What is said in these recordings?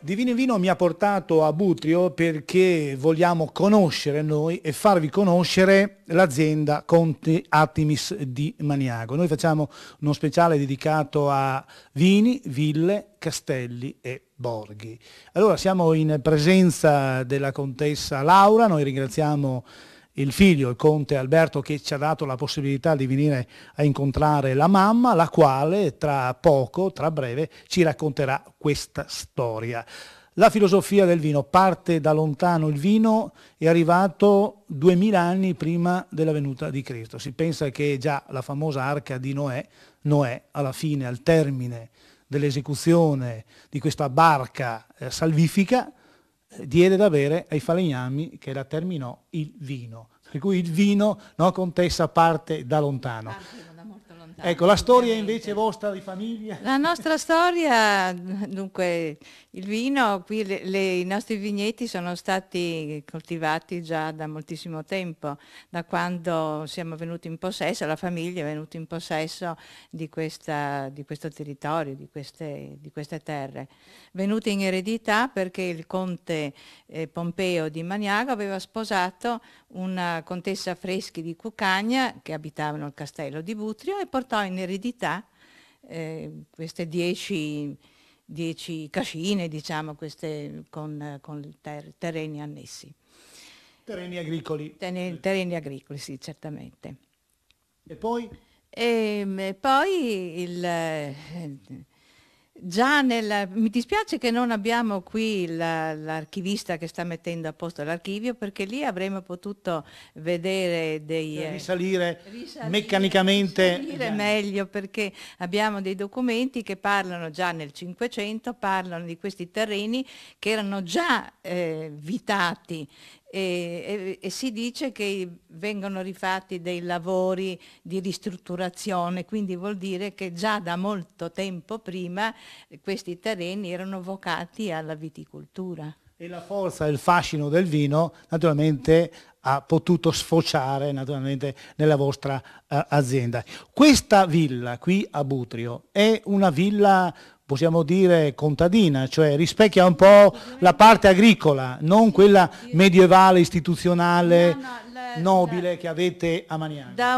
Di Vino in Vino mi ha portato a Butrio perché vogliamo conoscere noi e farvi conoscere l'azienda Conte Artemis di Maniago. Noi facciamo uno speciale dedicato a vini, ville, castelli e borghi. Allora siamo in presenza della contessa Laura, noi ringraziamo il figlio, il conte Alberto, che ci ha dato la possibilità di venire a incontrare la mamma, la quale tra poco, tra breve, ci racconterà questa storia. La filosofia del vino parte da lontano, il vino è arrivato 2000 anni prima della venuta di Cristo. Si pensa che già la famosa arca di Noè alla fine, al termine dell'esecuzione di questa barca salvifica, diede da bere ai falegnami che la terminò il vino. Per cui il vino, no, contessa, parte da lontano. Da molto lontano. Ecco, la storia invece vostra di famiglia? La nostra storia, dunque, il vino, qui i nostri vigneti sono stati coltivati già da moltissimo tempo, da quando siamo venuti in possesso, la famiglia è venuta in possesso di questo territorio, di queste terre. Venute in eredità perché il conte Pompeo di Maniago aveva sposato una contessa Freschi di Cuccagna che abitava nel castello di Butrio e portò in eredità queste 10 cascine, diciamo, queste con terreni annessi. Terreni agricoli. Terreni agricoli, sì, certamente. E poi? E poi mi dispiace che non abbiamo qui l'archivista che sta mettendo a posto l'archivio, perché lì avremmo potuto vedere risalire meccanicamente meglio, perché abbiamo dei documenti che parlano già nel Cinquecento, parlano di questi terreni che erano già vitati. E si dice che vengono rifatti dei lavori di ristrutturazione, quindi vuol dire che già da molto tempo prima questi terreni erano vocati alla viticoltura. E la forza e il fascino del vino naturalmente ha potuto sfociare naturalmente nella vostra azienda. Questa villa qui a Butrio è una villa, possiamo dire, contadina, cioè rispecchia un po' la parte agricola, non quella medievale, istituzionale, nobile che avete a Maniago. Da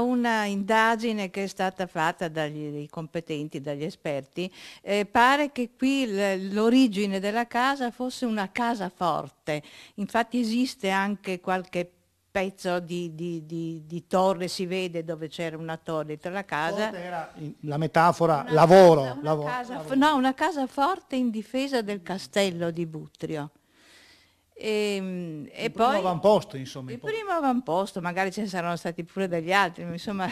una indagine che è stata fatta dai competenti, dagli esperti, pare che qui l'origine della casa fosse una casaforte. Infatti esiste anche qualche pezzo di torre, si vede dove c'era una torre tra la casa. Forte era la metafora lavoro. Una casa forte in difesa del castello di Butrio. E poi avamposto, insomma. Il primo avamposto, magari ce ne saranno stati pure degli altri, ma insomma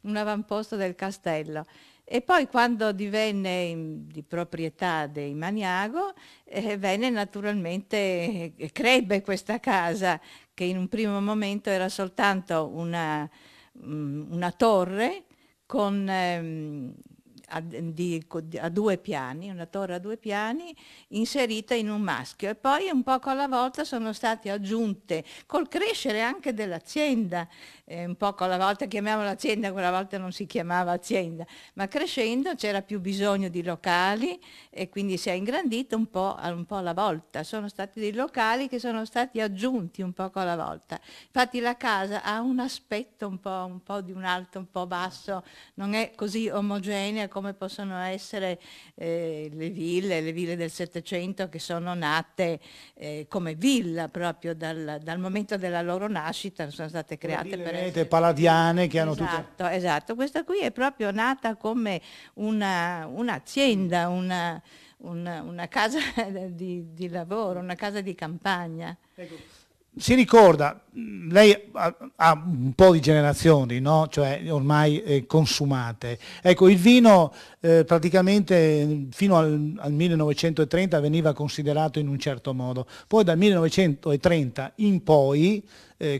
un avamposto del castello. E poi quando divenne di proprietà dei Maniago, venne naturalmente, crebbe questa casa che in un primo momento era soltanto una torre con a 2 piani, una torre a 2 piani inserita in un maschio, e poi un poco alla volta sono state aggiunte col crescere anche dell'azienda, un poco alla volta chiamiamola azienda, quella volta non si chiamava azienda, ma crescendo c'era più bisogno di locali e quindi si è ingrandito un po' alla volta. Sono stati dei locali che sono stati aggiunti un poco alla volta. Infatti la casa ha un aspetto un po' di un alto, un po' basso, non è così omogenea come possono essere le ville del Settecento, che sono nate come villa proprio dal momento della loro nascita, sono state create per essere palladiane che hanno tutte. Esatto, questa qui è proprio nata come un'azienda, una casa di lavoro, una casa di campagna. Ecco. Si ricorda, lei ha un po' di generazioni, no? Cioè ormai consumate. Ecco, il vino praticamente fino al 1930 veniva considerato in un certo modo, poi dal 1930 in poi,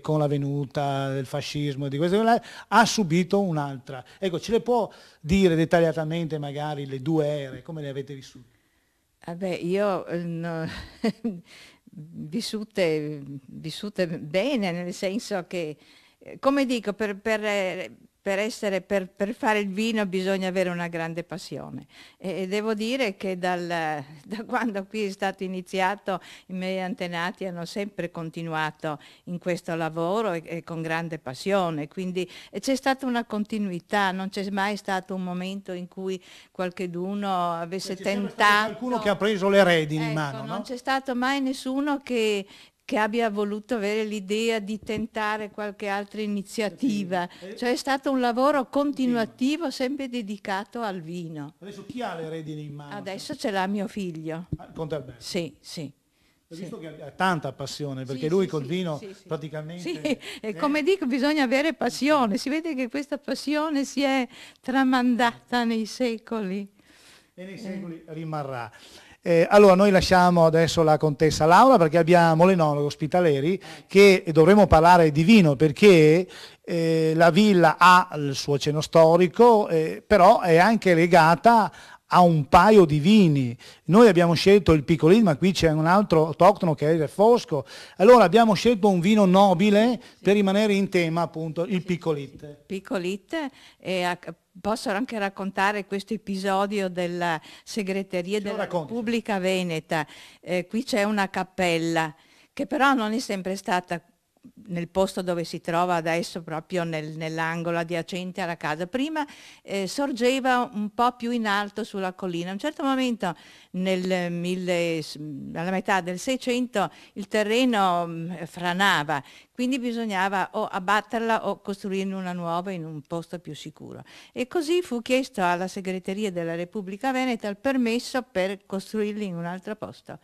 con la venuta del fascismo e di questo, ha subito un'altra. Ecco, ce le può dire dettagliatamente magari le 2 ere, come le avete vissute? Vabbè, io vissute bene, nel senso che, come dico, per per fare il vino bisogna avere una grande passione e devo dire che da quando qui è stato iniziato i miei antenati hanno sempre continuato in questo lavoro e con grande passione, quindi c'è stata una continuità, non c'è mai stato un momento in cui qualcheduno avesse tentato. Qualcuno che ha preso le redini in Ecco, mano, non no? c'è stato mai nessuno che abbia voluto avere l'idea di tentare qualche altra iniziativa, cioè è stato un lavoro continuativo sempre dedicato al vino. Adesso chi ha le redini in mano? Adesso ce l'ha mio figlio. Conte Alberto. Sì, sì. Ho visto che ha tanta passione, perché Sì, lui sì, col sì, vino sì, sì. praticamente... Sì, e come dico bisogna avere passione, si vede che questa passione si è tramandata nei secoli. E nei secoli rimarrà. Allora noi lasciamo adesso la contessa Laura perché abbiamo l'enologo Spitaleri che dovremo parlare di vino perché la villa ha il suo cenno storico, però è anche legata a un paio di vini. Noi abbiamo scelto il Piccolit, ma qui c'è un altro autoctono che è il Fosco. Allora abbiamo scelto un vino nobile per rimanere in tema, appunto, il Piccolit. Piccolit, posso anche raccontare questo episodio della segreteria della Repubblica Veneta. Qui c'è una cappella che però non è sempre stata nel posto dove si trova adesso, proprio nell'angolo adiacente alla casa. Prima sorgeva un po' più in alto sulla collina. A un certo momento, alla metà del 600, il terreno franava, quindi bisognava o abbatterla o costruirne una nuova in un posto più sicuro. E così fu chiesto alla segreteria della Repubblica Veneta il permesso per costruirli in un altro posto.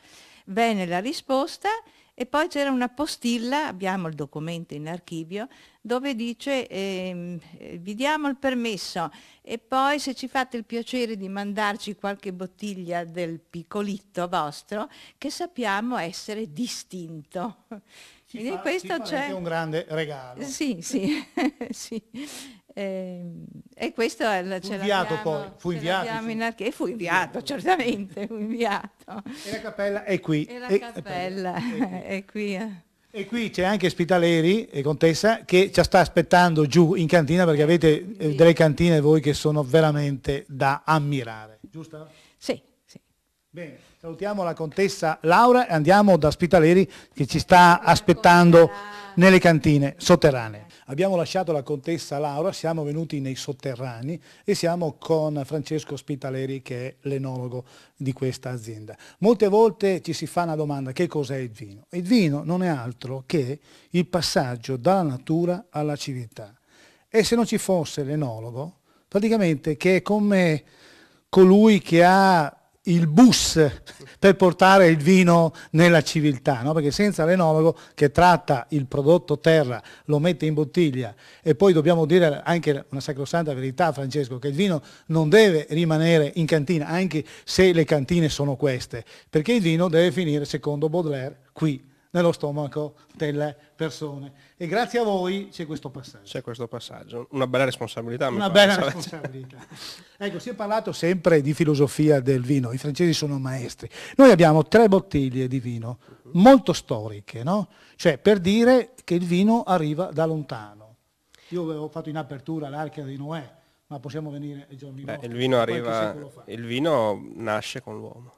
Venne la risposta. E poi c'era una postilla, abbiamo il documento in archivio, dove dice vi diamo il permesso e poi se ci fate il piacere di mandarci qualche bottiglia del piccolitto vostro che sappiamo essere distinto. Quindi questo c'è anche un grande regalo. Sì, sì, sì. E questo fu inviato poi, fu inviato. E fu inviato, certamente, fu inviato. E la cappella è qui. E la cappella è qui. E qui c'è anche Spitaleri e Contessa che ci sta aspettando giù in cantina perché avete delle cantine voi che sono veramente da ammirare, giusto? Sì, sì. Bene, salutiamo la Contessa Laura e andiamo da Spitaleri che ci sta aspettando nelle cantine sotterranee. Abbiamo lasciato la Contessa Laura, siamo venuti nei sotterranei e siamo con Francesco Spitaleri che è l'enologo di questa azienda. Molte volte ci si fa una domanda: che cos'è il vino? Il vino non è altro che il passaggio dalla natura alla civiltà. E se non ci fosse l'enologo, praticamente che è come colui che ha il bus per portare il vino nella civiltà, no? Perché senza l'enologo che tratta il prodotto terra, lo mette in bottiglia e poi dobbiamo dire anche una sacrosanta verità, Francesco, che il vino non deve rimanere in cantina, anche se le cantine sono queste, perché il vino deve finire, secondo Baudelaire, qui, nello stomaco delle persone. E grazie a voi c'è questo passaggio. C'è questo passaggio, una bella responsabilità. Una bella responsabilità. Ecco, si è parlato sempre di filosofia del vino, i francesi sono maestri. Noi abbiamo 3 bottiglie di vino, molto storiche, no? Cioè per dire che il vino arriva da lontano. Io avevo fatto in apertura l'Arca di Noè, ma possiamo venire ai giorni nostri. Il vino arriva, il vino nasce con l'uomo.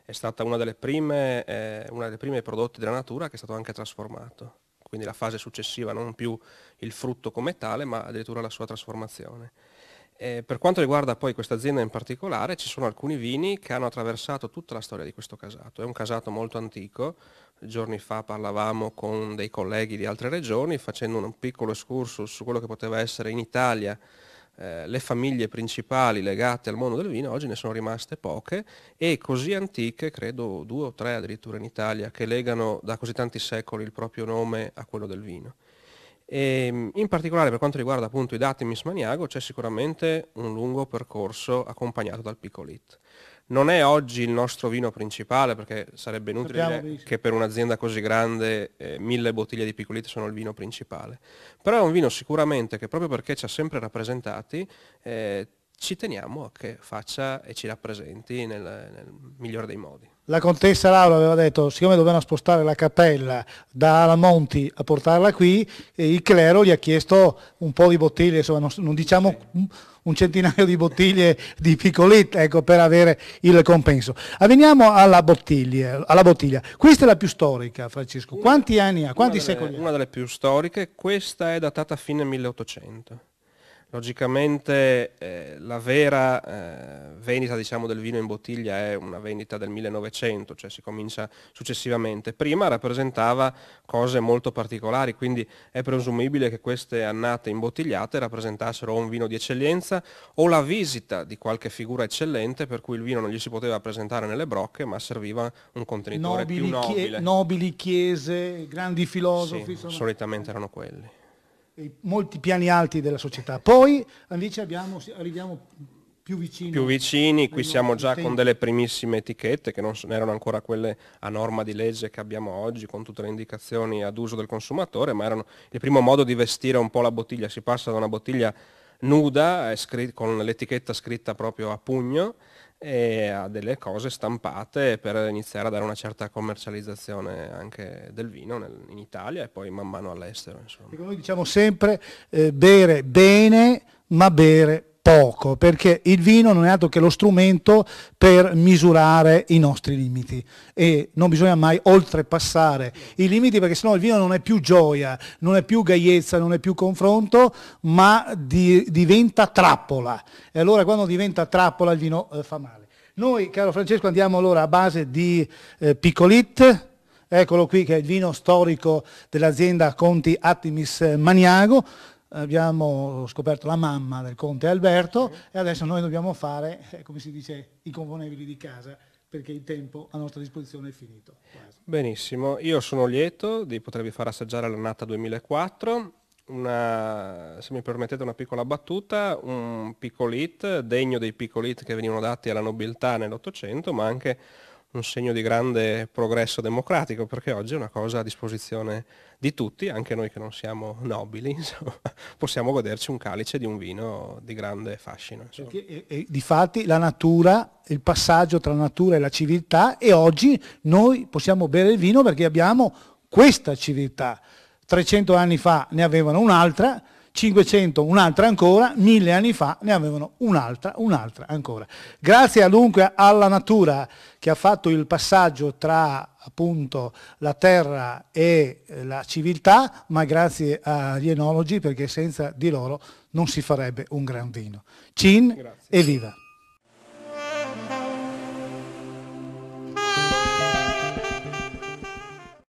È stata una dei primi prodotti della natura che è stato anche trasformato. Quindi la fase successiva, non più il frutto come tale, ma addirittura la sua trasformazione. Per quanto riguarda poi questa azienda in particolare, ci sono alcuni vini che hanno attraversato tutta la storia di questo casato. È un casato molto antico. Giorni fa parlavamo con dei colleghi di altre regioni, facendo un piccolo excursus su quello che poteva essere in Italia le famiglie principali legate al mondo del vino. Oggi ne sono rimaste poche e così antiche, credo 2 o 3 addirittura in Italia, che legano da così tanti secoli il proprio nome a quello del vino. E in particolare per quanto riguarda appunto i Datimis Maniago c'è sicuramente un lungo percorso accompagnato dal Piccolit. Non è oggi il nostro vino principale, perché sarebbe inutile dire che per un'azienda così grande 1000 bottiglie di Piccolit sono il vino principale. Però è un vino sicuramente che proprio perché ci ha sempre rappresentati ci teniamo a che faccia e ci rappresenti nel migliore dei modi. la contessa Laura aveva detto, siccome dovevano spostare la cappella da Alamonti a portarla qui, e il clero gli ha chiesto un po' di bottiglie, insomma, non diciamo un centinaio di bottiglie di Picolit, ecco, per avere il compenso. Veniamo alla bottiglia. Questa è la più storica, Francesco. Quanti anni ha? Quanti secoli ha? Una delle più storiche, questa è datata a fine 1800. Logicamente la vera vendita, diciamo, del vino in bottiglia è una vendita del 1900, cioè si comincia successivamente. Prima rappresentava cose molto particolari, quindi è presumibile che queste annate imbottigliate rappresentassero o un vino di eccellenza o la visita di qualche figura eccellente, per cui il vino non gli si poteva presentare nelle brocche, ma serviva un contenitore più nobile. Nobili, chiese, grandi filosofi. Sì, solitamente erano quelli. Molti piani alti della società. Poi invece arriviamo più vicini. Più vicini, qui siamo già con delle primissime etichette che non erano ancora quelle a norma di legge che abbiamo oggi, con tutte le indicazioni ad uso del consumatore, ma erano il primo modo di vestire un po' la bottiglia. Si passa da una bottiglia nuda, con l'etichetta scritta proprio a pugno, e a delle cose stampate per iniziare a dare una certa commercializzazione anche del vino in Italia e poi man mano all'estero. Noi diciamo sempre bere bene ma bere poco, perché il vino non è altro che lo strumento per misurare i nostri limiti e non bisogna mai oltrepassare i limiti, perché sennò il vino non è più gioia, non è più gaiezza, non è più confronto, ma diventa trappola, e allora quando diventa trappola il vino fa male. Noi, caro Francesco, andiamo allora a base di Picolit. Eccolo qui, che è il vino storico dell'azienda Conti Artemis Maniago. Abbiamo scoperto la mamma del conte Alberto e adesso noi dobbiamo fare, come si dice, i convenevoli di casa, perché il tempo a nostra disposizione è finito. Quasi. Benissimo, io sono lieto di potervi far assaggiare l'annata 2004, se mi permettete una piccola battuta, un Picolit degno dei Picolit che venivano dati alla nobiltà nell'Ottocento, ma anche un segno di grande progresso democratico, perché oggi è una cosa a disposizione di tutti, anche noi che non siamo nobili, insomma, possiamo goderci un calice di un vino di grande fascino. Perché difatti la natura, il passaggio tra la natura e la civiltà, e oggi noi possiamo bere il vino perché abbiamo questa civiltà. 300 anni fa ne avevano un'altra, 500 un'altra ancora, 1000 anni fa ne avevano un'altra ancora. Grazie dunque alla natura che ha fatto il passaggio tra appunto la terra e la civiltà, ma grazie agli enologi, perché senza di loro non si farebbe un gran vino. Cin e viva!